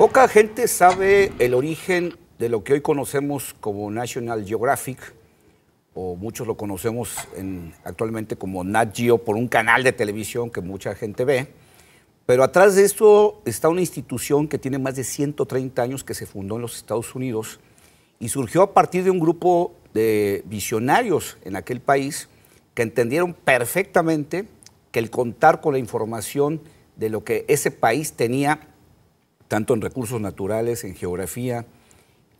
Poca gente sabe el origen de lo que hoy conocemos como National Geographic, o muchos lo conocemos actualmente como Nat Geo, por un canal de televisión que mucha gente ve. Pero atrás de esto está una institución que tiene más de 130 años, que se fundó en los Estados Unidos y surgió a partir de un grupo de visionarios en aquel país que entendieron perfectamente que el contar con la información de lo que ese país tenía, tanto en recursos naturales, en geografía,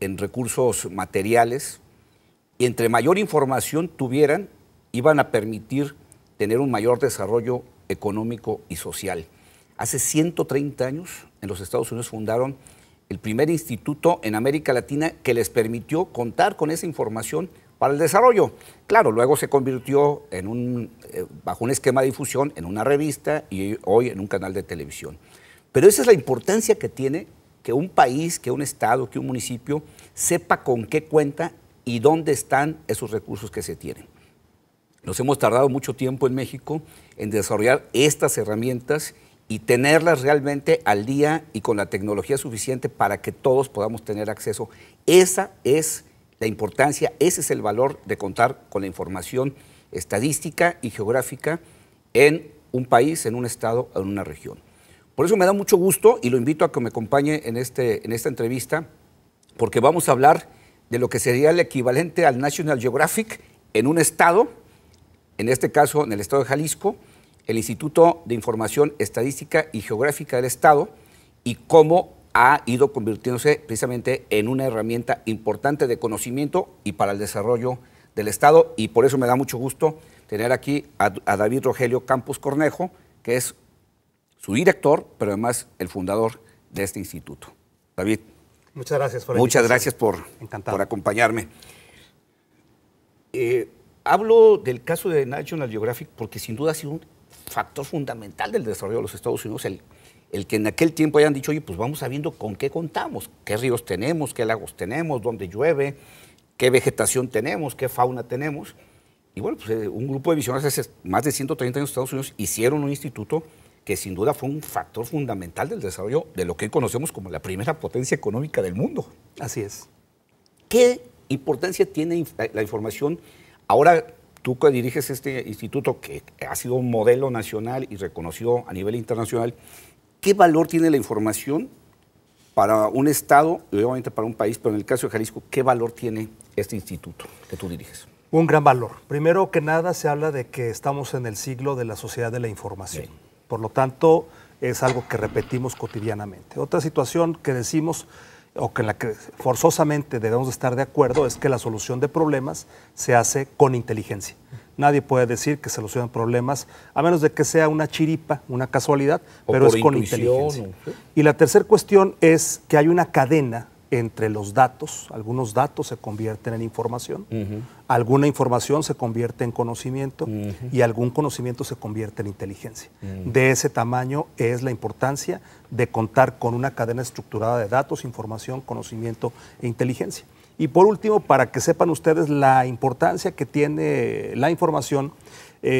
en recursos materiales, y entre mayor información tuvieran, iban a permitir tener un mayor desarrollo económico y social. Hace 130 años en los Estados Unidos fundaron el primer instituto en América Latina que les permitió contar con esa información para el desarrollo. Claro, luego se convirtió en bajo un esquema de difusión en una revista y hoy en un canal de televisión. Pero esa es la importancia que tiene que un país, que un estado, que un municipio sepa con qué cuenta y dónde están esos recursos que se tienen. Nos hemos tardado mucho tiempo en México en desarrollar estas herramientas y tenerlas realmente al día y con la tecnología suficiente para que todos podamos tener acceso. Esa es la importancia, ese es el valor de contar con la información estadística y geográfica en un país, en un estado, en una región. Por eso me da mucho gusto y lo invito a que me acompañe en esta entrevista, porque vamos a hablar de lo que sería el equivalente al National Geographic en un estado, en este caso en el estado de Jalisco, el Instituto de Información Estadística y Geográfica del Estado, y cómo ha ido convirtiéndose precisamente en una herramienta importante de conocimiento y para el desarrollo del Estado. Y por eso me da mucho gusto tener aquí a David Rogelio Campos Cornejo, que es su director, pero además el fundador de este instituto. David. Muchas gracias por Muchas gracias por acompañarme. Hablo del caso de National Geographic porque sin duda ha sido un factor fundamental del desarrollo de los Estados Unidos, el que en aquel tiempo hayan dicho, oye, pues vamos sabiendo con qué contamos, qué ríos tenemos, qué lagos tenemos, dónde llueve, qué vegetación tenemos, qué fauna tenemos. Y bueno, pues un grupo de visionarios hace más de 130 años en Estados Unidos hicieron un instituto que sin duda fue un factor fundamental del desarrollo de lo que hoy conocemos como la primera potencia económica del mundo. Así es. ¿Qué importancia tiene la información? Ahora tú que diriges este instituto que ha sido un modelo nacional y reconocido a nivel internacional, ¿qué valor tiene la información para un estado y obviamente para un país? Pero en el caso de Jalisco, ¿qué valor tiene este instituto que tú diriges? Un gran valor. Primero que nada se habla de que estamos en el siglo de la sociedad de la información. Sí. Por lo tanto, es algo que repetimos cotidianamente. Otra situación que decimos, o que en la que forzosamente debemos estar de acuerdo, es que la solución de problemas se hace con inteligencia. Nadie puede decir que se solucionan problemas, a menos de que sea una chiripa, una casualidad, pero es con inteligencia. ¿Sí? Y la tercera cuestión es que hay una cadena entre los datos. Algunos datos se convierten en información, alguna información se convierte en conocimiento y algún conocimiento se convierte en inteligencia. De ese tamaño es la importancia de contar con una cadena estructurada de datos, información, conocimiento e inteligencia. Y por último, para que sepan ustedes la importancia que tiene la información,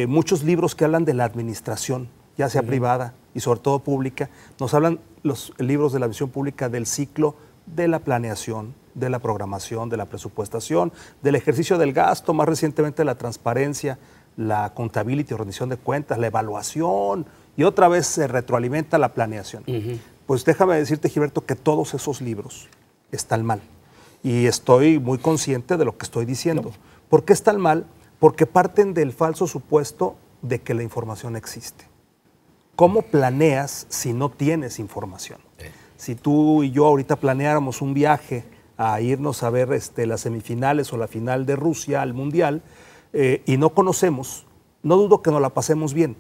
muchos libros que hablan de la administración, ya sea privada y sobre todo pública, nos hablan los libros de la visión pública del ciclo de la planeación, de la programación, de la presupuestación, del ejercicio del gasto, más recientemente la transparencia, la accountability o rendición de cuentas, la evaluación, y otra vez se retroalimenta la planeación. Pues déjame decirte, Gilberto, que todos esos libros están mal. Y estoy muy consciente de lo que estoy diciendo. ¿Por qué están mal? Porque parten del falso supuesto de que la información existe. ¿Cómo planeas si no tienes información? Si tú y yo ahorita planeáramos un viaje a irnos a ver las semifinales o la final de Rusia al Mundial y no conocemos, no dudo que nos la pasemos bien,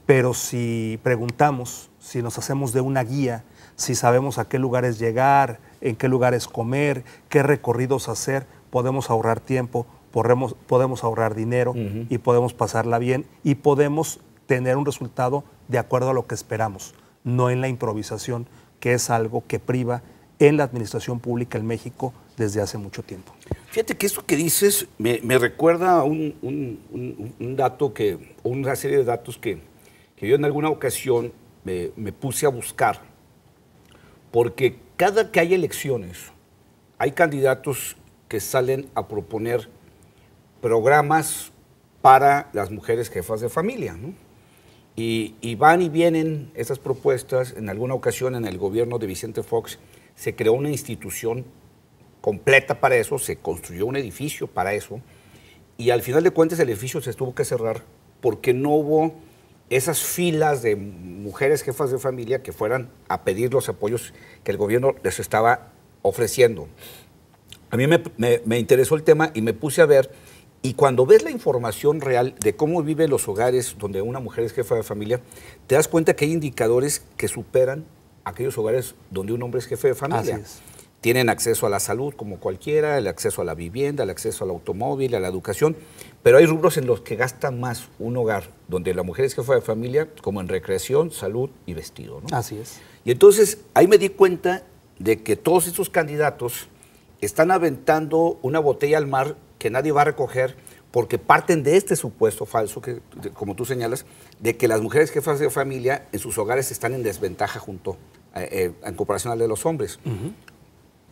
pero si preguntamos, si nos hacemos de una guía, si sabemos a qué lugares llegar, en qué lugares comer, qué recorridos hacer, podemos ahorrar tiempo, podemos ahorrar dinero y podemos pasarla bien y podemos tener un resultado de acuerdo a lo que esperamos, no en la improvisación, que es algo que priva en la administración pública en México desde hace mucho tiempo. Fíjate que esto que dices me recuerda a un dato, una serie de datos que yo en alguna ocasión me puse a buscar, porque cada que hay elecciones, hay candidatos que salen a proponer programas para las mujeres jefas de familia, ¿no? Y van y vienen esas propuestas. En alguna ocasión, en el gobierno de Vicente Fox, se creó una institución completa para eso, se construyó un edificio para eso, y al final de cuentas el edificio se tuvo que cerrar porque no hubo esas filas de mujeres jefas de familia que fueran a pedir los apoyos que el gobierno les estaba ofreciendo. A mí me interesó el tema y me puse a ver, y cuando ves la información real de cómo viven los hogares donde una mujer es jefa de familia, te das cuenta que hay indicadores que superan aquellos hogares donde un hombre es jefe de familia. Así es. Tienen acceso a la salud como cualquiera, el acceso a la vivienda, el acceso al automóvil, a la educación, pero hay rubros en los que gasta más un hogar donde la mujer es jefa de familia, como en recreación, salud y vestido, ¿no? Así es. Y entonces ahí me di cuenta de que todos estos candidatos están aventando una botella al mar que nadie va a recoger porque parten de este supuesto falso, que, como tú señalas, de que las mujeres jefas de familia en sus hogares están en desventaja en comparación al de los hombres.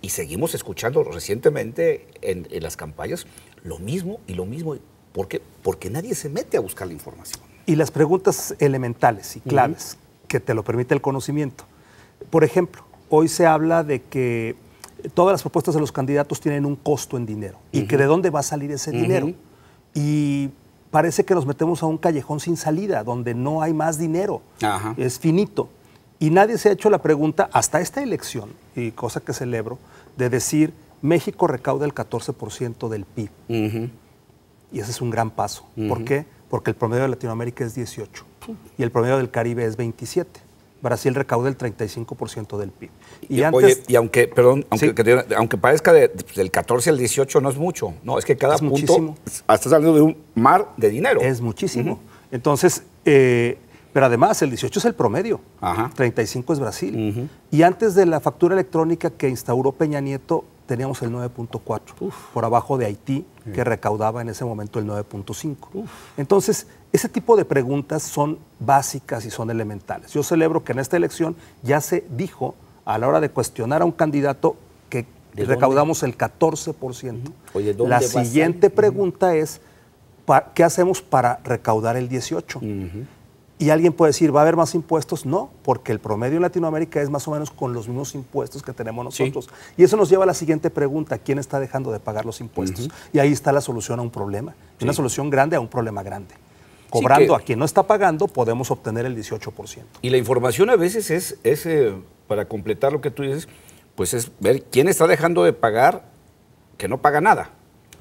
Y seguimos escuchando recientemente en las campañas lo mismo y lo mismo. ¿Por qué? Porque nadie se mete a buscar la información. Y las preguntas elementales y claves que te lo permite el conocimiento. Por ejemplo, hoy se habla de que todas las propuestas de los candidatos tienen un costo en dinero y que de dónde va a salir ese dinero. Y parece que nos metemos a un callejón sin salida, donde no hay más dinero, es finito. Y nadie se ha hecho la pregunta, hasta esta elección, y cosa que celebro, de decir, México recauda el 14% del PIB. Y ese es un gran paso. ¿Por qué? Porque el promedio de Latinoamérica es 18 y el promedio del Caribe es 27. Brasil recauda el 35% del PIB. Y aunque parezca del 14 al 18 no es mucho, no, es que cada punto muchísimo. Estás hablando de un mar de dinero. Es muchísimo. Entonces, pero además el 18 es el promedio, 35 es Brasil. Y antes de la factura electrónica que instauró Peña Nieto, teníamos el 9.4, por abajo de Haití, que recaudaba en ese momento el 9.5. Entonces, ese tipo de preguntas son básicas y son elementales. Yo celebro que en esta elección ya se dijo, a la hora de cuestionar a un candidato, que recaudamos el 14%. Oye, ¿dónde la siguiente pregunta es, ¿qué hacemos para recaudar el 18%? Y alguien puede decir, ¿va a haber más impuestos? No, porque el promedio en Latinoamérica es más o menos con los mismos impuestos que tenemos nosotros. Y eso nos lleva a la siguiente pregunta, ¿quién está dejando de pagar los impuestos? Y ahí está la solución a un problema, una solución grande a un problema grande. Cobrando a quien no está pagando, podemos obtener el 18%. Y la información a veces es para completar lo que tú dices, pues es ver quién está dejando de pagar que no paga nada.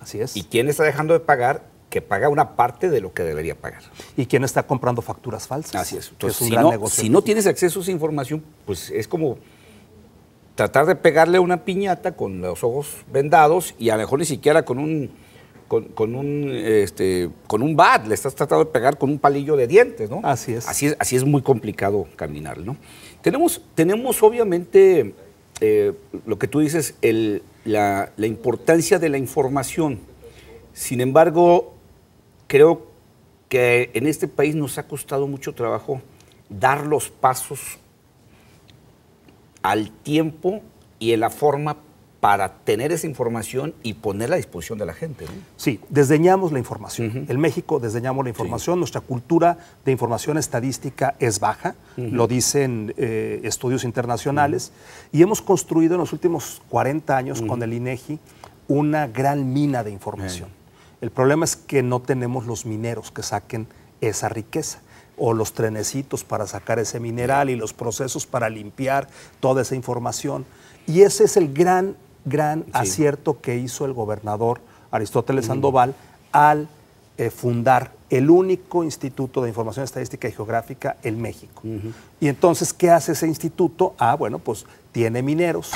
Así es. Y quién está dejando de pagar que paga una parte de lo que debería pagar. ¿Y quién está comprando facturas falsas? Así es. Entonces, es un gran negocio. Si no tienes acceso a esa información, pues es como tratar de pegarle una piñata con los ojos vendados y a lo mejor ni siquiera con un bat, le estás tratando de pegar con un palillo de dientes, ¿no? Así es. Así es muy complicado caminar, ¿no? Tenemos obviamente lo que tú dices, la importancia de la información. Sin embargo, creo que en este país nos ha costado mucho trabajo dar los pasos al tiempo y en la forma para tener esa información y ponerla a disposición de la gente, ¿no? Sí, desdeñamos la información. En México desdeñamos la información, nuestra cultura de información estadística es baja, lo dicen estudios internacionales, y hemos construido en los últimos 40 años con el INEGI una gran mina de información. El problema es que no tenemos los mineros que saquen esa riqueza, o los trenecitos para sacar ese mineral y los procesos para limpiar toda esa información. Y ese es el gran acierto que hizo el gobernador Aristóteles Sandoval al fundar el único Instituto de Información Estadística y Geográfica en México. Y entonces, ¿qué hace ese instituto? Bueno, pues tiene mineros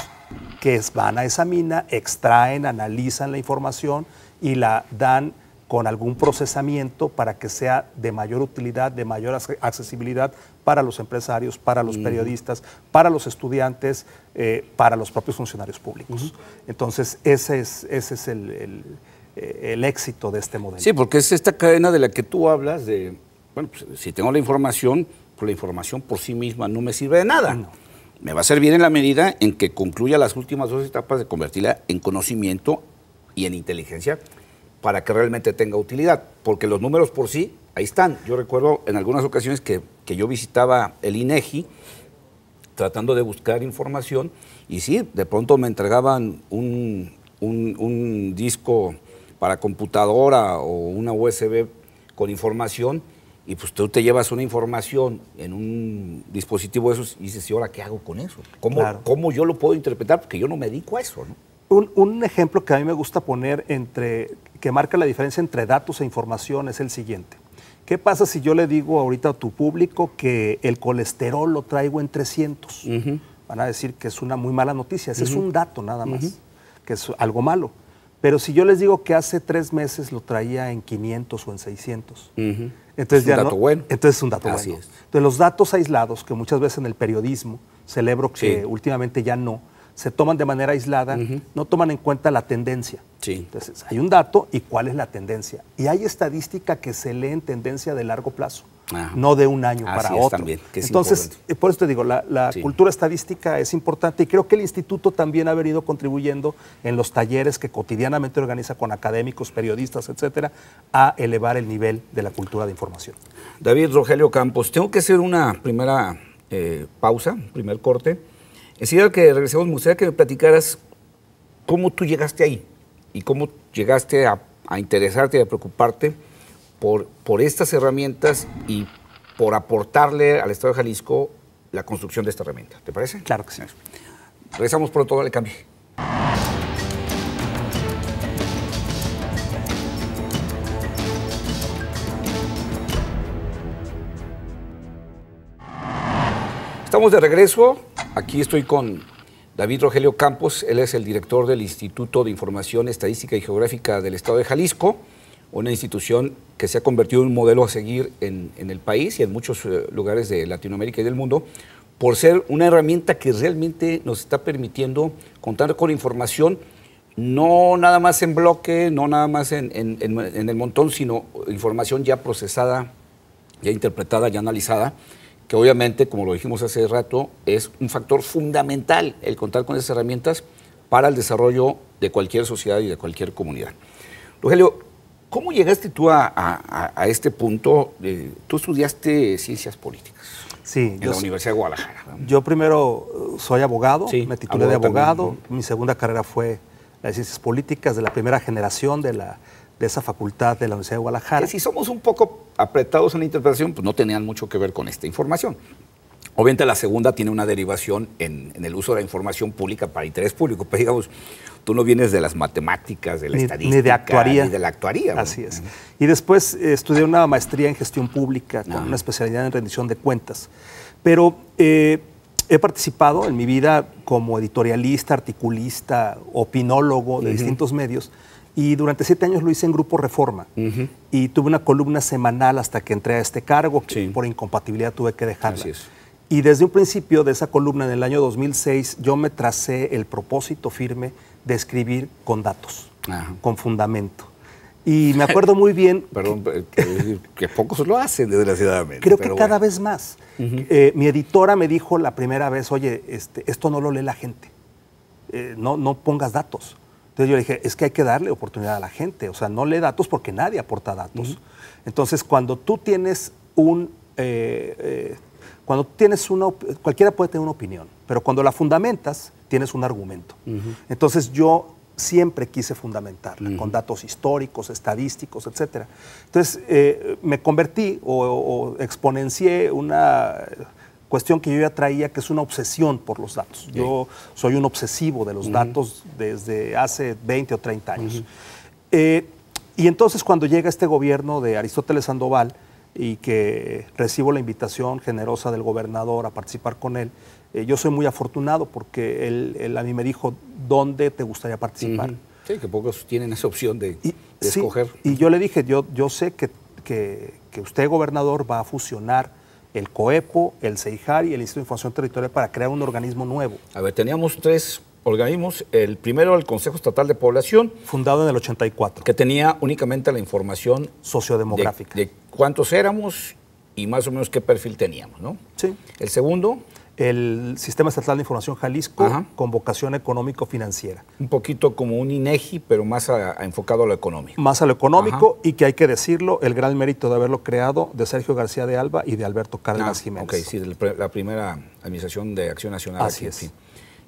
que van a esa mina, extraen, analizan la información y la dan con algún procesamiento para que sea de mayor utilidad, de mayor accesibilidad para los empresarios, para los periodistas, para los estudiantes, para los propios funcionarios públicos. Entonces, ese es el éxito de este modelo. Sí, porque es esta cadena de la que tú hablas de, bueno, pues, si tengo la información, pues la información por sí misma no me sirve de nada. Me va a servir en la medida en que concluya las últimas 2 etapas de convertirla en conocimiento y en inteligencia para que realmente tenga utilidad, porque los números por sí, ahí están. Yo recuerdo en algunas ocasiones que yo visitaba el INEGI tratando de buscar información y sí, de pronto me entregaban un disco para computadora o una USB con información y pues tú te llevas una información en un dispositivo de esos y dices, ¿y ahora qué hago con eso? ¿Cómo yo lo puedo interpretar? Porque yo no me dedico a eso, ¿no? Un ejemplo que a mí me gusta poner que marca la diferencia entre datos e información es el siguiente. ¿Qué pasa si yo le digo ahorita a tu público que el colesterol lo traigo en 300? Van a decir que es una muy mala noticia. Ese es un dato nada más, que es algo malo. Pero si yo les digo que hace 3 meses lo traía en 500 o en 600, entonces es un dato bueno. Entonces es un dato Así bueno. es. Entonces los datos aislados, que muchas veces en el periodismo, celebro que últimamente ya no, se toman de manera aislada, no toman en cuenta la tendencia. Entonces, hay un dato y cuál es la tendencia. Y hay estadística que se lee en tendencia de largo plazo, no de un año para otro. También, que es entonces, por eso te digo, la cultura estadística es importante y creo que el instituto también ha venido contribuyendo en los talleres que cotidianamente organiza con académicos, periodistas, etcétera, a elevar el nivel de la cultura de información. David Rogelio Campos, tengo que hacer una primera pausa, un primer corte. Enseguida que regresemos, me gustaría que me platicaras cómo tú llegaste ahí y cómo llegaste a interesarte y a preocuparte por estas herramientas y por aportarle al Estado de Jalisco la construcción de esta herramienta. ¿Te parece? Claro que sí. Regresamos pronto, dale cambio. Estamos de regreso. Aquí estoy con David Rogelio Campos. Él es el director del Instituto de Información Estadística y Geográfica del Estado de Jalisco, una institución que se ha convertido en un modelo a seguir en el país y en muchos lugares de Latinoamérica y del mundo, por ser una herramienta que realmente nos está permitiendo contar con información, no nada más en bloque, no nada más en el montón, sino información ya procesada, ya interpretada, ya analizada, que obviamente, como lo dijimos hace rato, es un factor fundamental el contar con esas herramientas para el desarrollo de cualquier sociedad y de cualquier comunidad. Rogelio, ¿cómo llegaste tú a este punto? Tú estudiaste Ciencias Políticas en la Universidad de Guadalajara. Yo primero soy abogado, me titulé de abogado. Mi segunda carrera fue la de Ciencias Políticas, de la primera generación de esa facultad de la Universidad de Guadalajara. Que si somos un poco apretados en la interpretación, pues no tenían mucho que ver con esta información. Obviamente la segunda tiene una derivación en el uso de la información pública para interés público, pero digamos, tú no vienes de las matemáticas, de la estadística, ni de actuaría. Ni de la actuaría. Así es. Y después estudié una maestría en gestión pública con una especialidad en rendición de cuentas. Pero he participado en mi vida como editorialista, articulista, opinólogo de distintos medios. Y durante 7 años lo hice en Grupo Reforma. Y tuve una columna semanal hasta que entré a este cargo, que por incompatibilidad tuve que dejarla. Así es. Y desde un principio de esa columna, en el año 2006, yo me tracé el propósito firme de escribir con datos, con fundamento. Y me acuerdo muy bien... Perdón, que pocos lo hacen, desgraciadamente. Creo que cada vez más. Mi editora me dijo la primera vez, oye, esto no lo lee la gente, no pongas datos. Entonces yo le dije, es que hay que darle oportunidad a la gente, o sea, no lee datos porque nadie aporta datos. Entonces, cuando tú tienes cualquiera puede tener una opinión, pero cuando la fundamentas, tienes un argumento. Entonces yo siempre quise fundamentarla con datos históricos, estadísticos, etc. Entonces me convertí o exponencié una cuestión que yo ya traía, que es una obsesión por los datos. Yo soy un obsesivo de los datos desde hace 20 o 30 años. Y entonces cuando llega este gobierno de Aristóteles Sandoval y que recibo la invitación generosa del gobernador a participar con él, yo soy muy afortunado porque él a mí me dijo, ¿dónde te gustaría participar? Sí, que pocos tienen esa opción de escoger. Y yo le dije, yo sé que usted, gobernador, va a fusionar el COEPO, el CEIJAR y el Instituto de Información Territorial para crear un organismo nuevo. A ver, teníamos 3 organismos. El primero, el Consejo Estatal de Población. Fundado en el 84. Que tenía únicamente la información sociodemográfica. De cuántos éramos y más o menos qué perfil teníamos, ¿no? Sí. El segundo. el Sistema Estatal de Información Jalisco, Ajá. con vocación económico-financiera. Un poquito como un INEGI, pero más enfocado a lo económico. Más a lo económico, Ajá. y que hay que decirlo, el gran mérito de haberlo creado de Sergio García de Alba y de Alberto Cárdenas Jiménez. Ok, sí, la primera administración de Acción Nacional. Así aquí, es. sí.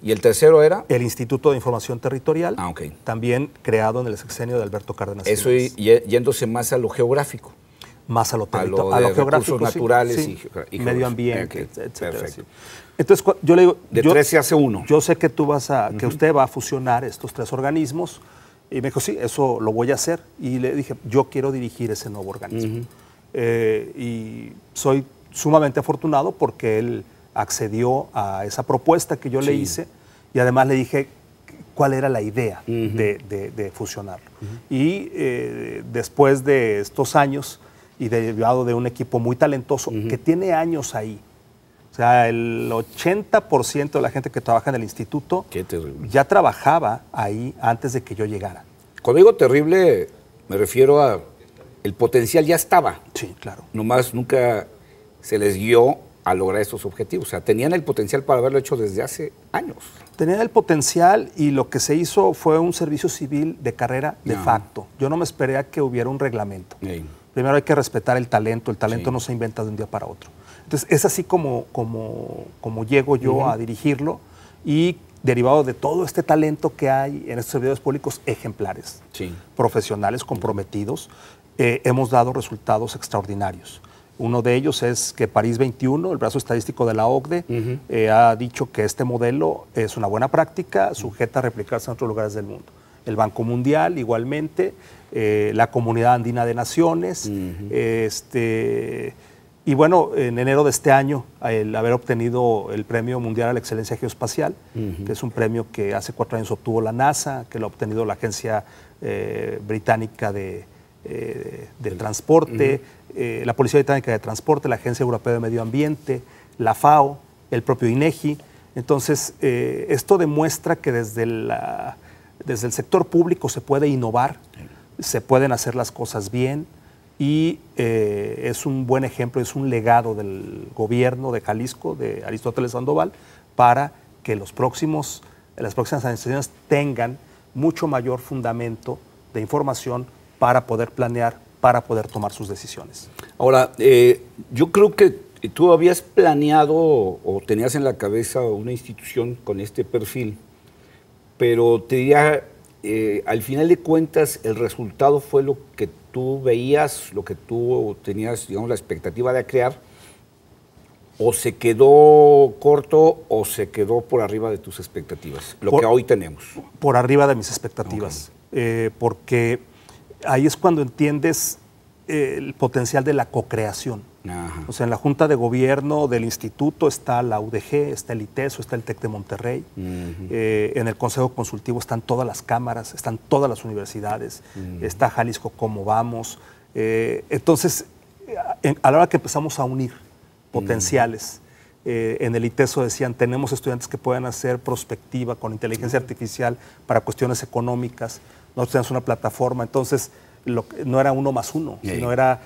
¿Y el tercero era? El Instituto de Información Territorial, Ok. también creado en el sexenio de Alberto Cárdenas Eso Jiménez. yéndose más a lo geográfico. Más a lo, a lo de recursos naturales y medio ambiente, okay, etcétera. perfecto. Sí. Entonces, yo le digo, De 3 se hace 1. Yo sé que que usted va a fusionar estos 3 organismos. Y me dijo, sí, eso lo voy a hacer. Y le dije, yo quiero dirigir ese nuevo organismo. Y soy sumamente afortunado porque él accedió a esa propuesta que yo le hice, y además le dije cuál era la idea de fusionarlo. Y después de estos años, y derivado de un equipo muy talentoso que tiene años ahí, o sea, el 80% de la gente que trabaja en el instituto ya trabajaba ahí antes de que yo llegara. Cuando digo terrible, me refiero a el potencial ya estaba. Sí, claro. Nomás nunca se les guió a lograr estos objetivos. O sea, tenían el potencial para haberlo hecho desde hace años. Tenían el potencial, y lo que se hizo fue un servicio civil de carrera de facto. Yo no me esperé a que hubiera un reglamento. Primero hay que respetar el talento no se inventa de un día para otro. Entonces es así como llego yo a dirigirlo, y derivado de todo este talento que hay en estos servidores públicos ejemplares, profesionales comprometidos, hemos dado resultados extraordinarios. Uno de ellos es que París 21, el brazo estadístico de la OCDE, ha dicho que este modelo es una buena práctica, sujeta a replicarse en otros lugares del mundo. El Banco Mundial igualmente, la Comunidad Andina de Naciones, y bueno, en enero de este año, el haber obtenido el Premio Mundial a la Excelencia Geoespacial, que es un premio que hace 4 años obtuvo la NASA, que lo ha obtenido la Agencia Británica del Transporte, la Policía Británica de Transporte, la Agencia Europea de Medio Ambiente, la FAO, el propio INEGI. Entonces, esto demuestra que desde el sector público se puede innovar, se pueden hacer las cosas bien, y es un buen ejemplo, es un legado del gobierno de Jalisco, de Aristóteles Sandoval, para que las próximas administraciones tengan mucho mayor fundamento de información para poder planear, para poder tomar sus decisiones. Ahora, yo creo que tú habías planeado o tenías en la cabeza una institución con este perfil, pero te diría, al final de cuentas, el resultado fue lo que tú veías, lo que tú tenías, digamos, la expectativa de crear, o se quedó corto o se quedó por arriba de tus expectativas, que hoy tenemos. Por arriba de mis expectativas, porque ahí es cuando entiendes el potencial de la cocreación. O sea, en la Junta de Gobierno del Instituto está la UDG, está el ITESO, está el TEC de Monterrey. En el Consejo Consultivo están todas las cámaras, están todas las universidades, está Jalisco Cómo Vamos. Entonces, a la hora que empezamos a unir potenciales, en el ITESO decían, tenemos estudiantes que pueden hacer prospectiva con inteligencia artificial para cuestiones económicas. Nosotros tenemos una plataforma, entonces no era 1 más 1, sino era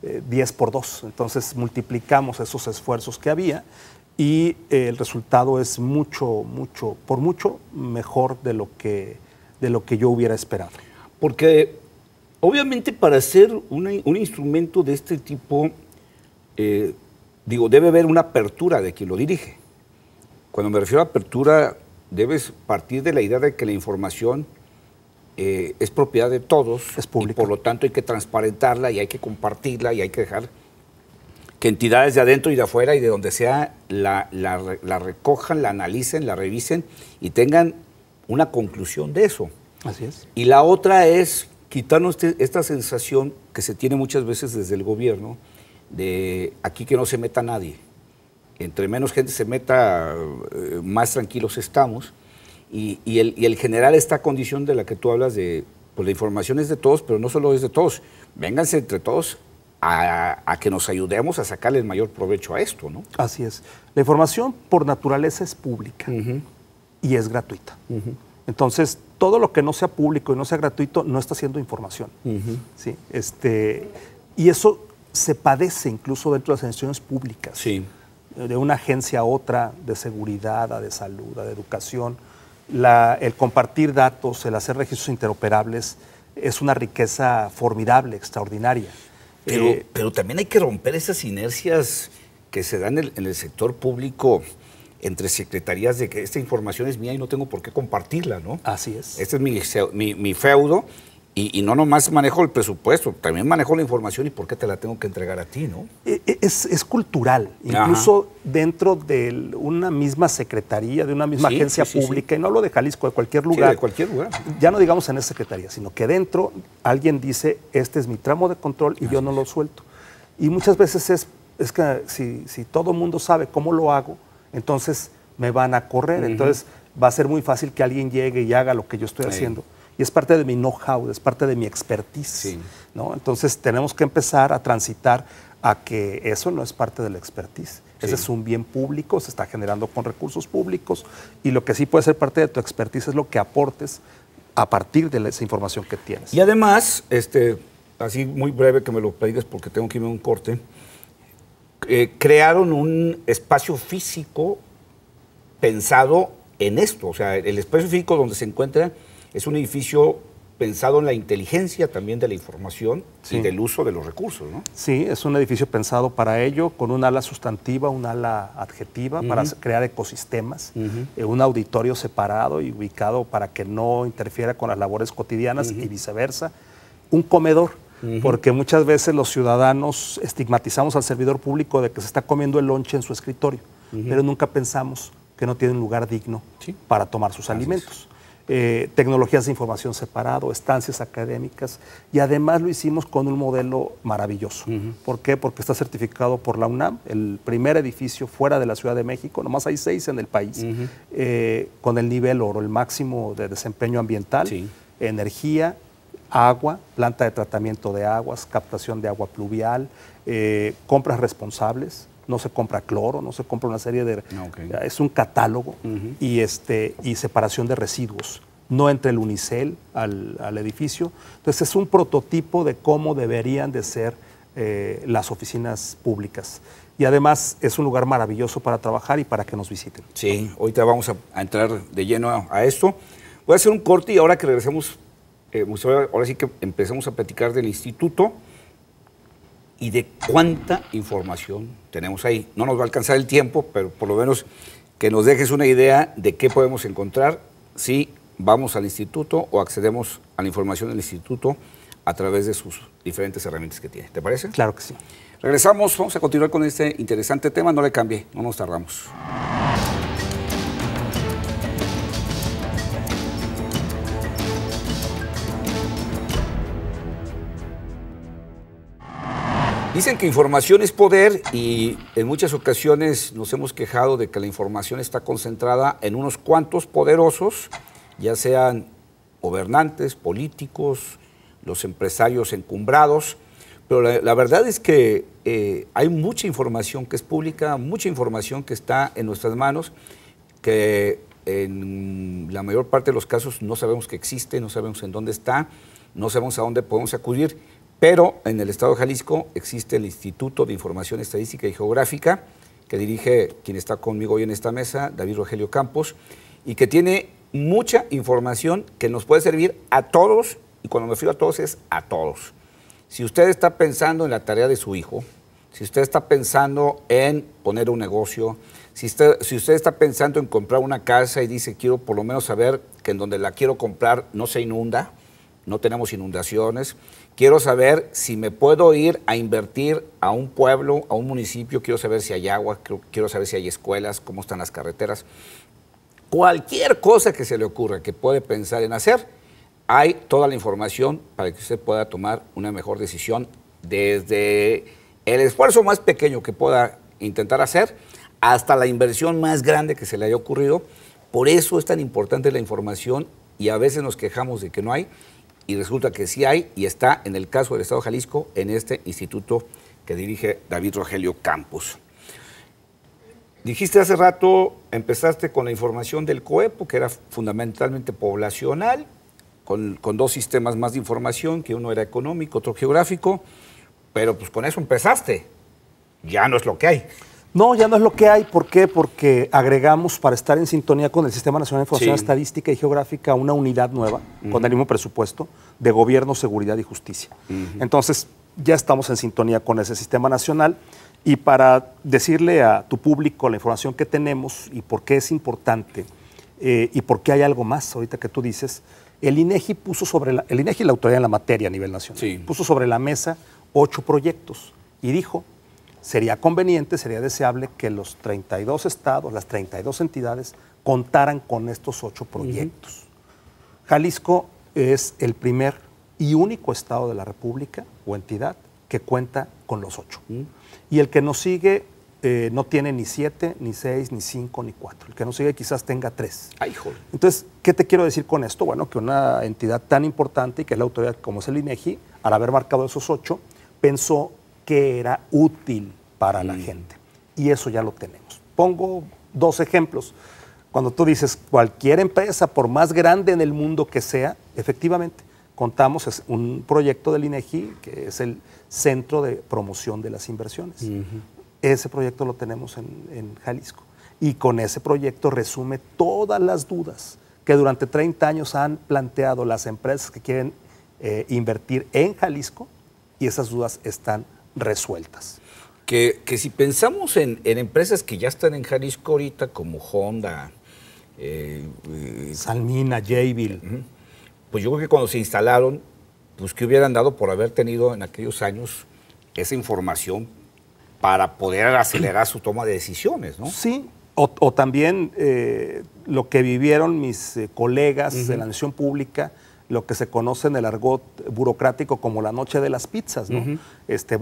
10 por 2. Entonces multiplicamos esos esfuerzos que había, y el resultado es por mucho mejor de lo que yo hubiera esperado. Porque obviamente para ser un instrumento de este tipo, debe haber una apertura de quien lo dirige. Cuando me refiero a apertura, debes partir de la idea de que la información es propiedad de todos, es pública, y por lo tanto hay que transparentarla y hay que compartirla y hay que dejar que entidades de adentro y de afuera y de donde sea la recojan, la analicen, la revisen y tengan una conclusión de eso. Así es. Y la otra es quitarnos esta sensación que se tiene muchas veces desde el gobierno de aquí que no se meta nadie. Entre menos gente se meta, más tranquilos estamos. Y el generar esta condición de la que tú hablas de, pues la información es de todos, pero no solo es de todos. Vénganse entre todos a que nos ayudemos a sacarle el mayor provecho a esto, ¿no? Así es. La información por naturaleza es pública y es gratuita. Entonces, todo lo que no sea público y no sea gratuito no está siendo información. ¿Sí? Y eso se padece incluso dentro de las instituciones públicas. Sí. de una agencia a otra, de seguridad, a de salud, a de educación, el compartir datos, el hacer registros interoperables es una riqueza formidable, extraordinaria. Pero también hay que romper esas inercias que se dan en el sector público entre secretarías de que esta información es mía y no tengo por qué compartirla, ¿no? Así es. Este es mi feudo y no nomás manejo el presupuesto, también manejo la información y por qué te la tengo que entregar a ti, ¿no? Es cultural, incluso dentro de una misma secretaría, de una misma agencia pública, y no hablo de Jalisco, de cualquier lugar. Sí, de cualquier lugar. Ya no digamos en esa secretaría, sino que dentro alguien dice, este es mi tramo de control y yo no lo suelto. Y muchas veces es que si todo el mundo sabe cómo lo hago, entonces me van a correr. Entonces va a ser muy fácil que alguien llegue y haga lo que yo estoy haciendo. Y es parte de mi know-how, es parte de mi expertise, ¿no? Entonces tenemos que empezar a transitar a que eso no es parte de la expertise. Ese es un bien público, se está generando con recursos públicos y lo que sí puede ser parte de tu expertise es lo que aportes a partir de esa información que tienes. Y además, así muy breve que me lo pides porque tengo que irme a un corte, crearon un espacio físico pensado en esto. O sea, el espacio físico donde se encuentra es un edificio pensado en la inteligencia también de la información y del uso de los recursos, ¿no? Sí, es un edificio pensado para ello, con un ala sustantiva, un ala adjetiva, para crear ecosistemas, un auditorio separado y ubicado para que no interfiera con las labores cotidianas y viceversa, un comedor, porque muchas veces los ciudadanos estigmatizamos al servidor público de que se está comiendo el lonche en su escritorio, pero nunca pensamos que no tiene un lugar digno para tomar sus alimentos. Tecnologías de información separado, estancias académicas, y además lo hicimos con un modelo maravilloso. ¿Por qué? Porque está certificado por la UNAM, el primer edificio fuera de la Ciudad de México, nomás hay 6 en el país, con el nivel oro, el máximo de desempeño ambiental, energía, agua, planta de tratamiento de aguas, captación de agua pluvial, compras responsables. No se compra cloro, no se compra una serie de... Es un catálogo y separación de residuos. No entre el unicel al edificio. Entonces es un prototipo de cómo deberían de ser las oficinas públicas. Y además es un lugar maravilloso para trabajar y para que nos visiten. Sí, ahorita vamos a entrar de lleno a esto. Voy a hacer un corte y ahora que regresemos, ahora sí que empecemos a platicar del instituto y de cuánta información tenemos ahí. No nos va a alcanzar el tiempo, pero por lo menos que nos dejes una idea de qué podemos encontrar si vamos al instituto o accedemos a la información del instituto a través de sus diferentes herramientas que tiene. ¿Te parece? Claro que sí. Regresamos, vamos a continuar con este interesante tema. No le cambie, no nos tardamos. Dicen que información es poder y en muchas ocasiones nos hemos quejado de que la información está concentrada en unos cuantos poderosos, ya sean gobernantes, políticos, los empresarios encumbrados, pero la verdad es que hay mucha información que es pública, mucha información que está en nuestras manos, que en la mayor parte de los casos no sabemos que existe, no sabemos en dónde está, no sabemos a dónde podemos acudir. Pero en el estado de Jalisco existe el Instituto de Información Estadística y Geográfica, que dirige quien está conmigo hoy en esta mesa, David Rogelio Campos, y que tiene mucha información que nos puede servir a todos, y cuando me refiero a todos es a todos. Si usted está pensando en la tarea de su hijo, si usted está pensando en poner un negocio, si usted está pensando en comprar una casa y dice, quiero por lo menos saber que en donde la quiero comprar no se inunda, no tenemos inundaciones. Quiero saber si me puedo ir a invertir a un pueblo, a un municipio. Quiero saber si hay agua, quiero saber si hay escuelas, cómo están las carreteras. Cualquier cosa que se le ocurra que puede pensar en hacer, hay toda la información para que usted pueda tomar una mejor decisión desde el esfuerzo más pequeño que pueda intentar hacer hasta la inversión más grande que se le haya ocurrido. Por eso es tan importante la información y a veces nos quejamos de que no hay. Y resulta que sí hay y está en el caso del estado de Jalisco en este instituto que dirige David Rogelio Campos. Dijiste hace rato, empezaste con la información del COEPO, que era fundamentalmente poblacional, con 2 sistemas más de información, que uno era económico, otro geográfico, pero pues con eso empezaste. Ya no es lo que hay. No, ya no es lo que hay. ¿Por qué? Porque agregamos, para estar en sintonía con el Sistema Nacional de Información Estadística y Geográfica, una unidad nueva, con el mismo presupuesto, de Gobierno, Seguridad y Justicia. Entonces, ya estamos en sintonía con ese Sistema Nacional. Y para decirle a tu público la información que tenemos y por qué es importante y por qué hay algo más, ahorita que tú dices, el INEGI puso el INEGI, la autoridad en la materia a nivel nacional, puso sobre la mesa 8 proyectos y dijo, sería conveniente, sería deseable que los 32 estados, las 32 entidades, contaran con estos 8 proyectos. Jalisco es el primer y único estado de la República o entidad que cuenta con los 8. Y el que nos sigue no tiene ni 7, ni 6, ni 5, ni 4. El que nos sigue quizás tenga 3. Ay, joder. Entonces, ¿qué te quiero decir con esto? Bueno, que una entidad tan importante y que es la autoridad como es el INEGI, al haber marcado esos 8, pensó que era útil para la gente. Y eso ya lo tenemos. Pongo 2 ejemplos. Cuando tú dices cualquier empresa, por más grande en el mundo que sea, efectivamente, contamos es un proyecto del INEGI que es el Centro de Promoción de las Inversiones. Ese proyecto lo tenemos en Jalisco. Y con ese proyecto resume todas las dudas que durante 30 años han planteado las empresas que quieren invertir en Jalisco, y esas dudas están resueltas. Que si pensamos en empresas que ya están en Jalisco ahorita, como Honda, Sanmina, Jabil, pues yo creo que cuando se instalaron, pues que hubieran dado por haber tenido en aquellos años esa información para poder acelerar su toma de decisiones, ¿no? Sí, o también lo que vivieron mis colegas de la Nación Pública, lo que se conoce en el argot burocrático como la noche de las pizzas, ¿no?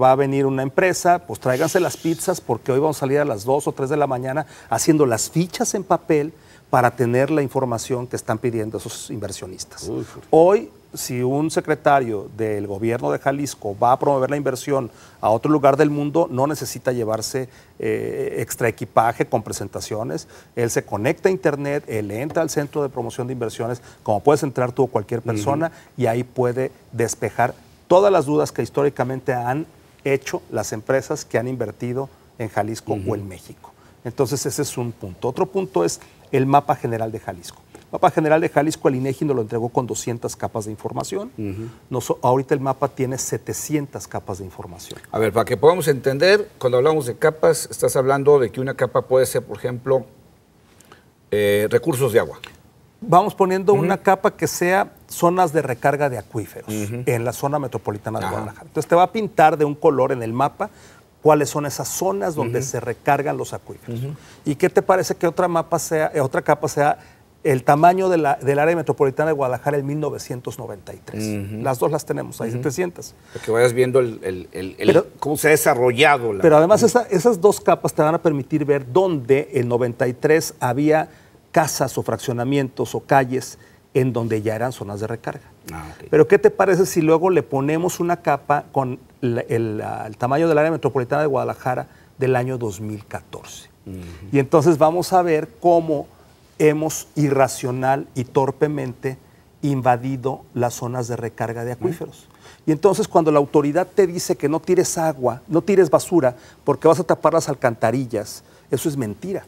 Va a venir una empresa, pues tráiganse las pizzas porque hoy vamos a salir a las 2 o 3 de la mañana haciendo las fichas en papel para tener la información que están pidiendo esos inversionistas. Hoy, si un secretario del gobierno de Jalisco va a promover la inversión a otro lugar del mundo, no necesita llevarse extra equipaje con presentaciones. Él se conecta a internet, él entra al Centro de Promoción de Inversiones, como puedes entrar tú o cualquier persona, y ahí puede despejar todas las dudas que históricamente han hecho las empresas que han invertido en Jalisco o en México. Entonces ese es un punto. Otro punto es el mapa general de Jalisco. El mapa general de Jalisco, el INEGI nos lo entregó con 200 capas de información. Ahorita el mapa tiene 700 capas de información. A ver, para que podamos entender, cuando hablamos de capas, estás hablando de que una capa puede ser, por ejemplo, recursos de agua. Vamos poniendo una capa que sea zonas de recarga de acuíferos en la zona metropolitana de Guadalajara. Entonces te va a pintar de un color en el mapa cuáles son esas zonas donde se recargan los acuíferos. ¿Y qué te parece que otra capa sea el tamaño del área metropolitana de Guadalajara en 1993? Las dos las tenemos, hay 700. Para que vayas viendo cómo se ha desarrollado. Pero además esas 2 capas te van a permitir ver dónde en 93 había casas o fraccionamientos o calles en donde ya eran zonas de recarga. Pero ¿qué te parece si luego le ponemos una capa con el tamaño del área metropolitana de Guadalajara del año 2014? Y entonces vamos a ver cómo hemos irracional y torpemente invadido las zonas de recarga de acuíferos. Y entonces cuando la autoridad te dice que no tires agua, no tires basura porque vas a tapar las alcantarillas, eso es mentira.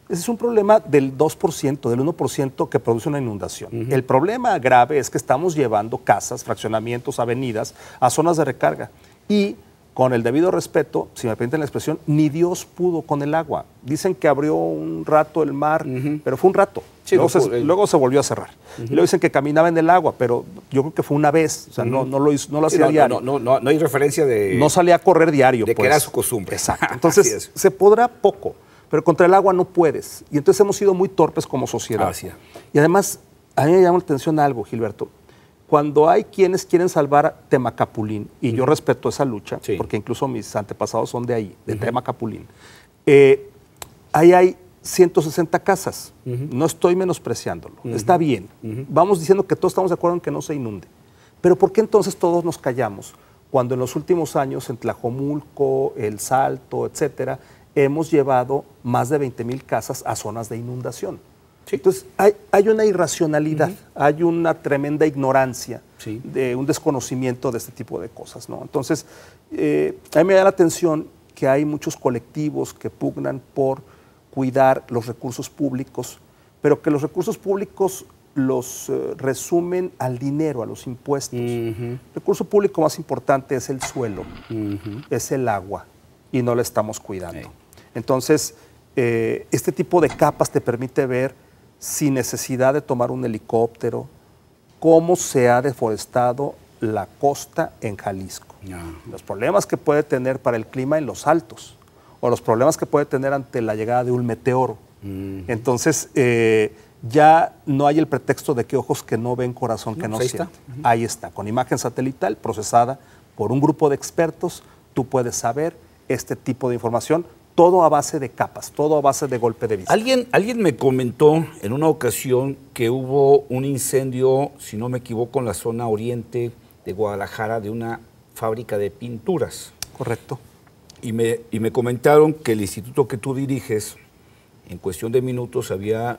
Ese es un problema del 2%, del 1% que produce una inundación. El problema grave es que estamos llevando casas, fraccionamientos, avenidas a zonas de recarga. Y con el debido respeto, si me permiten la expresión, ni Dios pudo con el agua. Dicen que abrió un rato el mar, pero fue un rato. Sí, luego se volvió a cerrar. Y luego dicen que caminaba en el agua, pero yo creo que fue una vez. O sea, no lo hacía diario. No hay referencia de... No salía a correr diario. De que era su costumbre. Exacto. Entonces, se podrá poco, pero contra el agua no puedes. Y entonces hemos sido muy torpes como sociedad. Y además, a mí me llama la atención algo, Gilberto. Cuando hay quienes quieren salvar a Temacapulín, y yo respeto esa lucha, porque incluso mis antepasados son de ahí, de Temacapulín, ahí hay 160 casas. No estoy menospreciándolo. Está bien. Vamos diciendo que todos estamos de acuerdo en que no se inunde. Pero ¿por qué entonces todos nos callamos cuando en los últimos años en Tlajomulco, El Salto, etcétera, hemos llevado más de 20,000 casas a zonas de inundación? Entonces, hay una irracionalidad, hay una tremenda ignorancia, de un desconocimiento de este tipo de cosas, ¿no? Entonces, a mí me da la atención que hay muchos colectivos que pugnan por cuidar los recursos públicos, pero que los recursos públicos los resumen al dinero, a los impuestos. El recurso público más importante es el suelo, es el agua, y no la estamos cuidando. Entonces, este tipo de capas te permite ver, sin necesidad de tomar un helicóptero, cómo se ha deforestado la costa en Jalisco. Los problemas que puede tener para el clima en los altos, o los problemas que puede tener ante la llegada de un meteoro. Entonces, ya no hay el pretexto de que ojos que no ven, corazón que no siente. Ahí está, con imagen satelital procesada por un grupo de expertos, tú puedes saber este tipo de información, todo a base de capas, todo a base de golpe de vista. Alguien me comentó en una ocasión que hubo un incendio, si no me equivoco, en la zona oriente de Guadalajara, de una fábrica de pinturas. Correcto. Y me comentaron que el instituto que tú diriges, en cuestión de minutos, había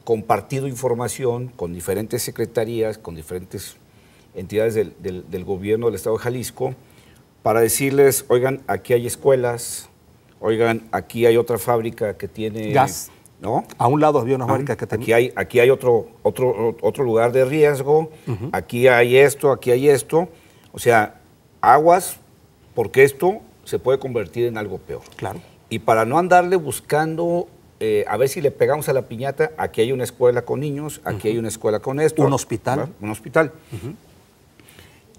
compartido información con diferentes secretarías, con diferentes entidades del gobierno del estado de Jalisco, para decirles, oigan, aquí hay escuelas, oigan, aquí hay otra fábrica que tiene gas, ¿no? A un lado había una fábrica que tenía. Aquí hay otro lugar de riesgo, aquí hay esto, aquí hay esto. O sea, aguas, porque esto se puede convertir en algo peor. Claro. Y para no andarle buscando, a ver si le pegamos a la piñata, aquí hay una escuela con niños, aquí hay una escuela con esto. Un hospital. ¿verdad? Un hospital.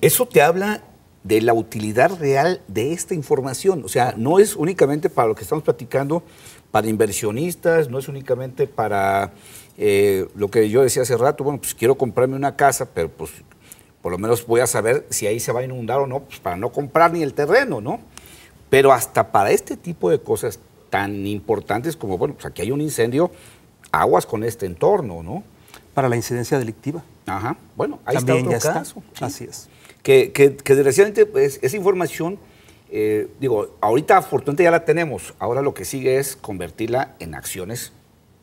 Eso te habla de la utilidad real de esta información. O sea, no es únicamente para lo que estamos platicando, para inversionistas, no es únicamente para lo que yo decía hace rato, bueno, pues quiero comprarme una casa, pero pues por lo menos voy a saber si ahí se va a inundar o no, pues para no comprar ni el terreno, ¿no? Pero hasta para este tipo de cosas tan importantes como, bueno, pues aquí hay un incendio, aguas con este entorno, ¿no? Para la incidencia delictiva. Ajá, bueno, ahí también está otro ya caso. Está. Sí. Así es. Que desgraciadamente pues, esa información, ahorita afortunadamente ya la tenemos, ahora lo que sigue es convertirla en acciones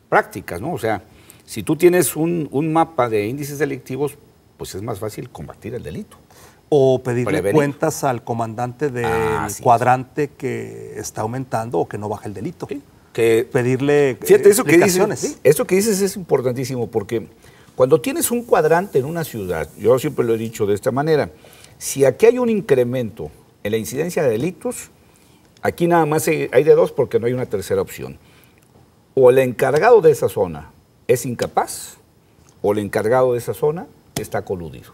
prácticas, ¿no? O sea, si tú tienes un mapa de índices delictivos, pues es más fácil combatir el delito. O pedirle cuentas al comandante del cuadrante que está aumentando o que no baja el delito. Sí. Pedirle fíjate, eso explicaciones. Que dices, eso que dices es importantísimo porque cuando tienes un cuadrante en una ciudad, yo siempre lo he dicho de esta manera, si aquí hay un incremento en la incidencia de delitos, aquí nada más hay de dos porque no hay una tercera opción. O el encargado de esa zona es incapaz, o el encargado de esa zona está coludido.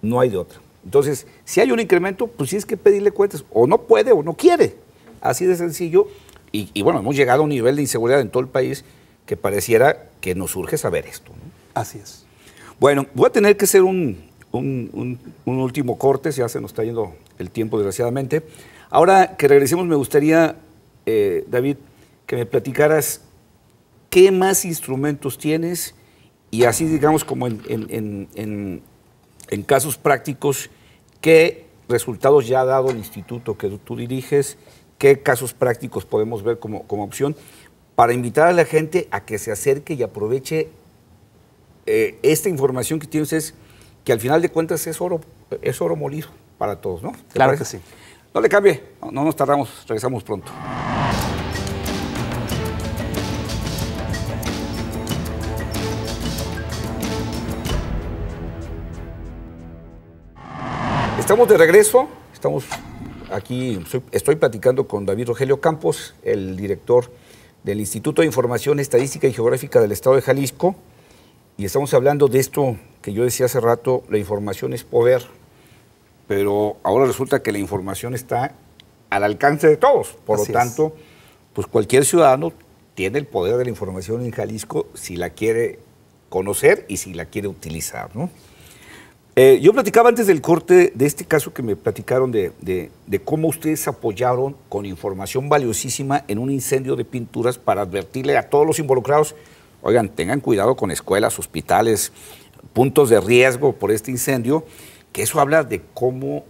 No hay de otra. Entonces, si hay un incremento, pues sí es que pedirle cuentas, o no puede o no quiere. Así de sencillo. Y bueno, hemos llegado a un nivel de inseguridad en todo el país que pareciera que nos urge saber esto, ¿no? Así es. Bueno, voy a tener que hacer un último corte, ya se nos está yendo el tiempo, desgraciadamente. Ahora que regresemos, me gustaría, David, que me platicaras qué más instrumentos tienes y así, digamos, como en casos prácticos, qué resultados ya ha dado el instituto que tú diriges, qué casos prácticos podemos ver como opción, para invitar a la gente a que se acerque y aproveche esta información que tienes, es que al final de cuentas es oro molido para todos, ¿no? Claro que sí. No le cambie, no nos tardamos, regresamos pronto. Estamos de regreso, estamos aquí, estoy platicando con David Rogelio Campos, el director del Instituto de Información Estadística y Geográfica del Estado de Jalisco, y estamos hablando de esto que yo decía hace rato, la información es poder, pero ahora resulta que la información está al alcance de todos, por lo tanto, pues cualquier ciudadano tiene el poder de la información en Jalisco si la quiere conocer y si la quiere utilizar, ¿no? Yo platicaba antes del corte de este caso que me platicaron de cómo ustedes apoyaron con información valiosísima en un incendio de pinturas para advertirle a todos los involucrados, oigan, tengan cuidado con escuelas, hospitales, puntos de riesgo por este incendio, que eso habla de cómo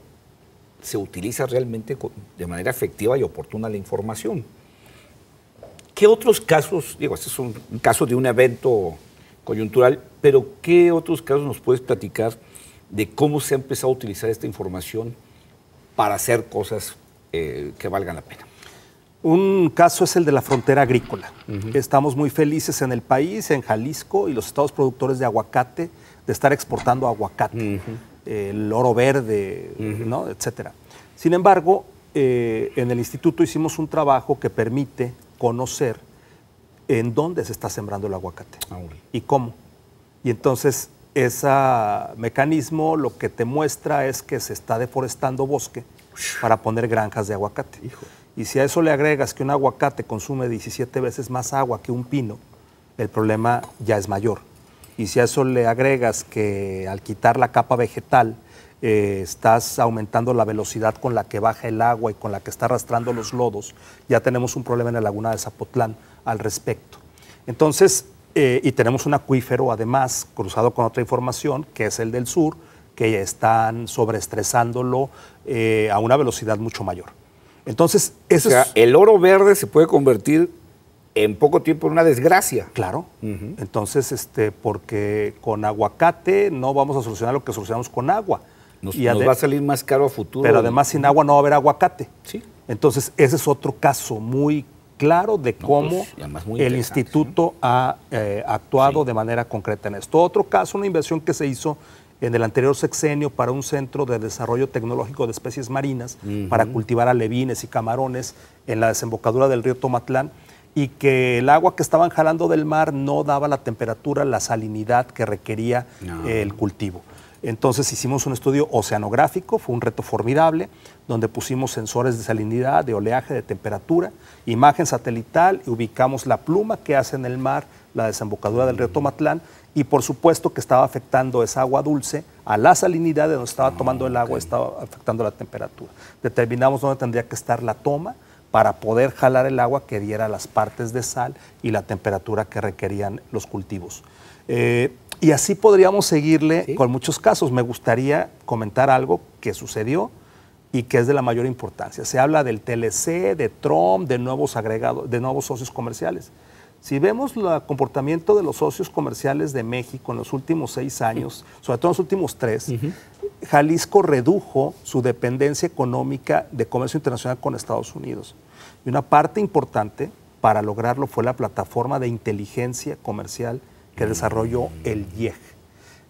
se utiliza realmente de manera efectiva y oportuna la información. ¿Qué otros casos, este es un caso de un evento coyuntural, pero qué otros casos nos puedes platicar de cómo se ha empezado a utilizar esta información para hacer cosas que valgan la pena. Un caso es el de la frontera agrícola. Estamos muy felices en el país, en Jalisco y los estados productores de aguacate, de estar exportando aguacate, el oro verde, ¿no? Etcétera. Sin embargo, en el instituto hicimos un trabajo que permite conocer en dónde se está sembrando el aguacate y cómo. Y entonces ese mecanismo lo que te muestra es que se está deforestando bosque para poner granjas de aguacate. Y si a eso le agregas que un aguacate consume 17 veces más agua que un pino, el problema ya es mayor. Y si a eso le agregas que al quitar la capa vegetal estás aumentando la velocidad con la que baja el agua y con la que está arrastrando los lodos, ya tenemos un problema en la laguna de Zapotlán al respecto. Entonces, y tenemos un acuífero además cruzado con otra información, que es el del sur, que están sobreestresándolo a una velocidad mucho mayor. Entonces, eso el oro verde se puede convertir en poco tiempo en una desgracia. Claro. Entonces, porque con aguacate no vamos a solucionar lo que solucionamos con agua. Nos va a salir más caro a futuro. Pero además sin agua no va a haber aguacate. Sí. Entonces, ese es otro caso muy claro de cómo el instituto ha actuado de manera concreta en esto. Otro caso, una inversión que se hizo en el anterior sexenio para un centro de desarrollo tecnológico de especies marinas para cultivar alevines y camarones en la desembocadura del río Tomatlán, y que el agua que estaban jalando del mar no daba la temperatura, la salinidad que requería el cultivo. Entonces hicimos un estudio oceanográfico, fue un reto formidable, donde pusimos sensores de salinidad, de oleaje, de temperatura, imagen satelital, y ubicamos la pluma que hace en el mar la desembocadura del río Tomatlán, y por supuesto que estaba afectando esa agua dulce a la salinidad de donde estaba tomando el agua, estaba afectando la temperatura. Determinamos dónde tendría que estar la toma para poder jalar el agua que diera las partes de sal y la temperatura que requerían los cultivos. Y así podríamos seguirle con muchos casos. Me gustaría comentar algo que sucedió y que es de la mayor importancia. Se habla del TLC, de Trump, de nuevos agregados, de nuevos socios comerciales. Si vemos el comportamiento de los socios comerciales de México en los últimos 6 años, sobre todo en los últimos 3, Jalisco redujo su dependencia económica de comercio internacional con Estados Unidos. Y una parte importante para lograrlo fue la plataforma de inteligencia comercial que desarrolló el IEG.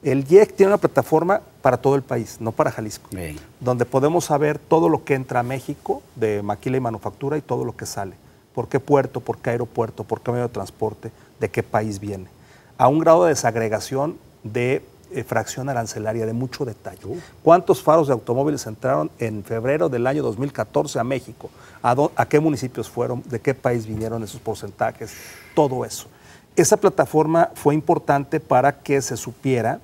El IEG tiene una plataforma para todo el país, no para Jalisco, donde podemos saber todo lo que entra a México de maquila y manufactura y todo lo que sale. ¿Por qué puerto? ¿Por qué aeropuerto? ¿Por qué medio de transporte? ¿De qué país viene? A un grado de desagregación de fracción arancelaria de mucho detalle. ¿Cuántos faros de automóviles entraron en febrero del año 2014 a México? ¿A qué municipios fueron? ¿De qué país vinieron esos porcentajes? Todo eso. Esa plataforma fue importante para que se supiera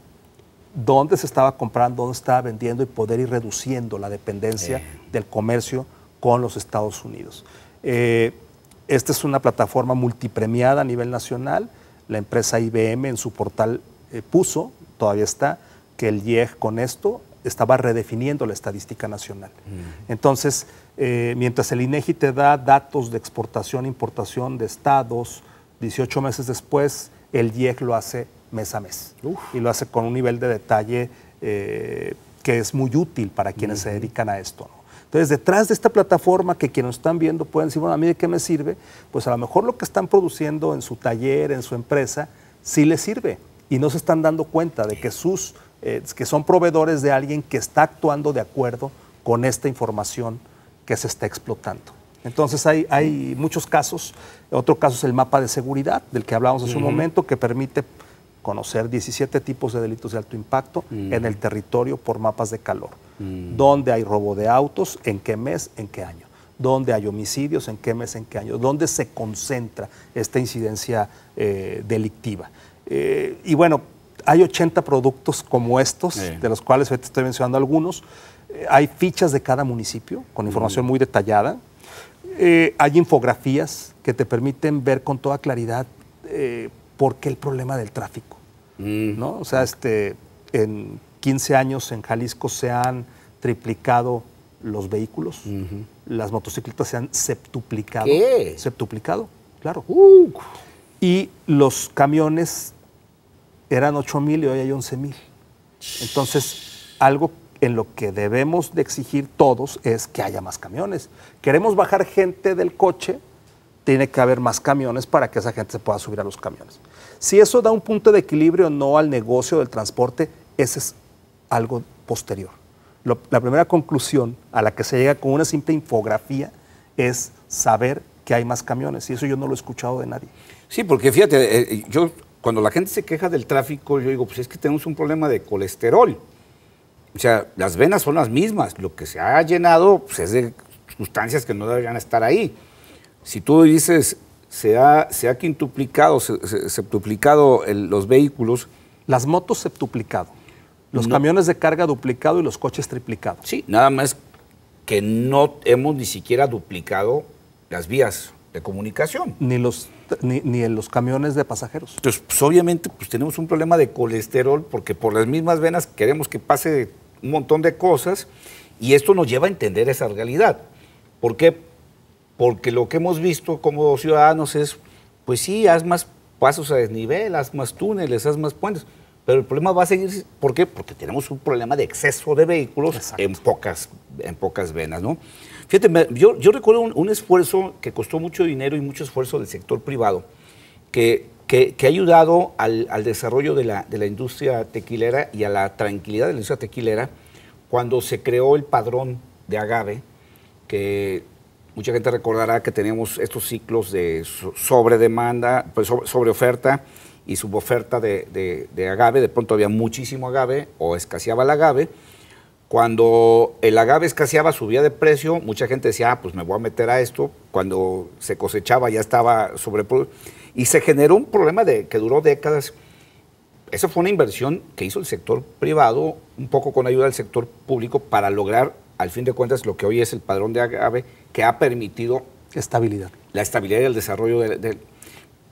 dónde se estaba comprando, dónde se estaba vendiendo y poder ir reduciendo la dependencia del comercio con los Estados Unidos. Esta es una plataforma multipremiada a nivel nacional. La empresa IBM en su portal puso, todavía está, que el IEG con esto estaba redefiniendo la estadística nacional. Entonces, mientras el INEGI te da datos de exportación e importación de estados, 18 meses después, el IEG lo hace mes a mes. Y lo hace con un nivel de detalle que es muy útil para quienes se dedican a esto, ¿no? Entonces, detrás de esta plataforma que quienes nos están viendo pueden decir, bueno, ¿a mí de qué me sirve? Pues a lo mejor lo que están produciendo en su taller, en su empresa, sí les sirve. Y no se están dando cuenta de que que son proveedores de alguien que está actuando de acuerdo con esta información que se está explotando. Entonces hay muchos casos. Otro caso es el mapa de seguridad, del que hablábamos hace un momento, que permite conocer 17 tipos de delitos de alto impacto en el territorio por mapas de calor. ¿Dónde hay robo de autos? ¿En qué mes? ¿En qué año? ¿Dónde hay homicidios? ¿En qué mes? ¿En qué año? ¿Dónde se concentra esta incidencia delictiva? Y bueno, hay 80 productos como estos, de los cuales ahorita estoy mencionando algunos. Hay fichas de cada municipio con información muy detallada. Hay infografías que te permiten ver con toda claridad por qué el problema del tráfico, ¿no? O sea, en 15 años en Jalisco se han triplicado los vehículos, las motocicletas se han septuplicado. ¿Qué? Septuplicado, claro. Y los camiones eran 8,000 y hoy hay 11,000. Entonces, algo en lo que debemos de exigir todos es que haya más camiones. Queremos bajar gente del coche, tiene que haber más camiones para que esa gente se pueda subir a los camiones. Si eso da un punto de equilibrio o no al negocio del transporte, ese es algo posterior. La primera conclusión a la que se llega con una simple infografía es saber que hay más camiones, y eso yo no lo he escuchado de nadie. Sí, porque fíjate, yo cuando la gente se queja del tráfico, yo digo, pues es que tenemos un problema de colesterol. O sea, las venas son las mismas, lo que se ha llenado pues, es de sustancias que no deberían estar ahí. Si tú dices, se ha quintuplicado, septuplicado los vehículos. Las motos septuplicado, los camiones de carga duplicado y los coches triplicados. Sí, nada más que no hemos ni siquiera duplicado las vías de comunicación. Ni en los camiones de pasajeros. Entonces, pues, obviamente, pues tenemos un problema de colesterol porque por las mismas venas queremos que pase un montón de cosas y esto nos lleva a entender esa realidad. ¿Por qué? Porque lo que hemos visto como ciudadanos es, pues sí, haz más pasos a desnivel, haz más túneles, haz más puentes, pero el problema va a seguir. ¿Por qué? Porque tenemos un problema de exceso de vehículos en pocas venas, ¿no? Fíjate, yo recuerdo un esfuerzo que costó mucho dinero y mucho esfuerzo del sector privado, que ha ayudado al desarrollo de la industria tequilera y a la tranquilidad de la industria tequilera cuando se creó el padrón de agave, que mucha gente recordará que teníamos estos ciclos de sobredemanda, pues sobre oferta y suboferta de agave. De pronto había muchísimo agave o escaseaba el agave. Cuando el agave escaseaba, subía de precio, mucha gente decía, pues me voy a meter a esto. Cuando se cosechaba ya estaba sobreproducido. Y se generó un problema que duró décadas. Esa fue una inversión que hizo el sector privado, un poco con ayuda del sector público, para lograr, al fin de cuentas, lo que hoy es el padrón de agave, que ha permitido estabilidad. La estabilidad y el desarrollo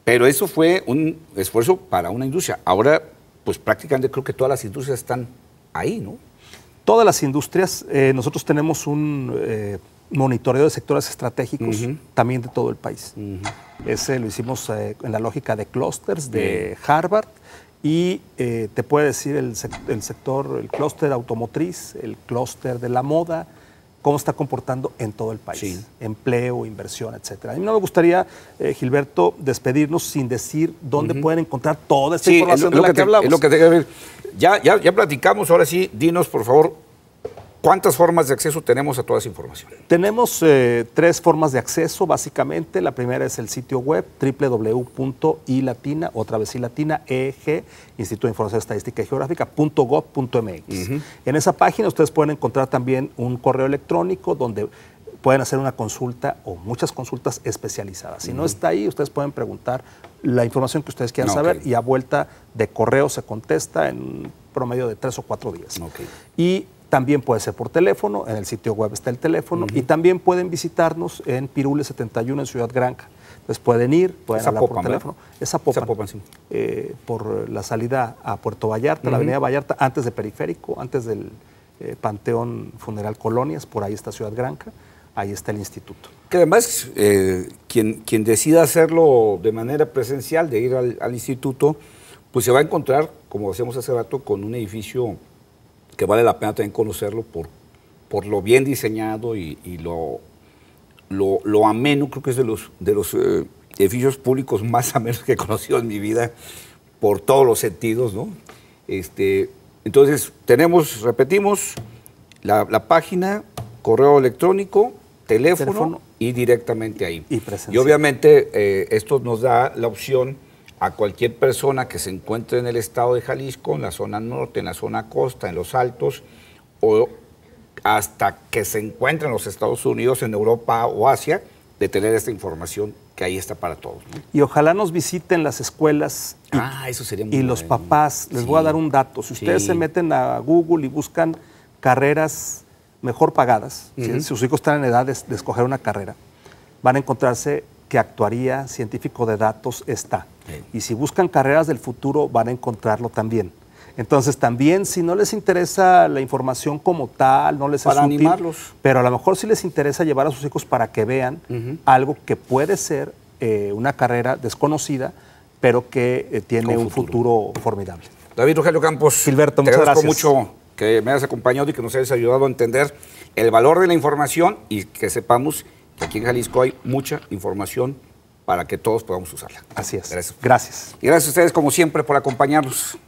pero eso fue un esfuerzo para una industria. Ahora, pues prácticamente creo que todas las industrias están ahí, ¿no? Todas las industrias, nosotros tenemos un monitoreo de sectores estratégicos también de todo el país. Ese lo hicimos en la lógica de clústeres de Harvard y te puede decir el clúster automotriz, el clúster de la moda, cómo está comportando en todo el país, empleo, inversión, etcétera. A mí no me gustaría, Gilberto, despedirnos sin decir dónde pueden encontrar toda esta información de la que hablamos. Es lo que ya platicamos, ahora sí, dinos, por favor, ¿cuántas formas de acceso tenemos a toda esa información? Tenemos 3 formas de acceso, básicamente. La primera es el sitio web www.ilatina, otra vez ilatina, EG, Instituto de Información Estadística y Geográfica, .gov.mx. En esa página ustedes pueden encontrar también un correo electrónico donde pueden hacer una consulta o muchas consultas especializadas. Si no está ahí, ustedes pueden preguntar la información que ustedes quieran saber y a vuelta de correo se contesta en un promedio de 3 o 4 días. Y también puede ser por teléfono, en el sitio web está el teléfono, y también pueden visitarnos en Pirule 71 en Ciudad Granca. Entonces pueden ir, pueden hablar por teléfono. Es Zapopan, sí. Por la salida a Puerto Vallarta, la avenida Vallarta, antes de Periférico, antes del Panteón Funeral Colonias, por ahí está Ciudad Granca, ahí está el instituto. Que además, quien decida hacerlo de manera presencial, de ir al instituto, pues se va a encontrar, como decíamos hace rato, con un edificio que vale la pena también conocerlo por lo bien diseñado y lo ameno. Creo que es de los edificios públicos más amenos que he conocido en mi vida, por todos los sentidos, ¿no? Entonces, repetimos, la página, correo electrónico, teléfono y directamente ahí. Y obviamente esto nos da la opción a cualquier persona que se encuentre en el estado de Jalisco, en la zona norte, en la zona costa, en los altos, o hasta que se encuentre en los Estados Unidos, en Europa o Asia, de tener esta información que ahí está para todos, ¿no? Y ojalá nos visiten las escuelas eso sería muy los papás. Les voy a dar un dato. Si ustedes se meten a Google y buscan carreras mejor pagadas, si sus hijos están en edad de escoger una carrera, van a encontrarse que actuaría científico de datos está. Y si buscan carreras del futuro, van a encontrarlo también. Entonces, también, si no les interesa la información como tal, no les es útil, animarlos. Pero a lo mejor sí les interesa llevar a sus hijos para que vean algo que puede ser una carrera desconocida, pero que tiene un futuro formidable. David Rogelio Campos, Gilberto, muchas gracias. Te agradezco mucho que me hayas acompañado y que nos hayas ayudado a entender el valor de la información y que sepamos que aquí en Jalisco hay mucha información para que todos podamos usarla. Así es. Gracias. Gracias. Y gracias a ustedes, como siempre, por acompañarnos.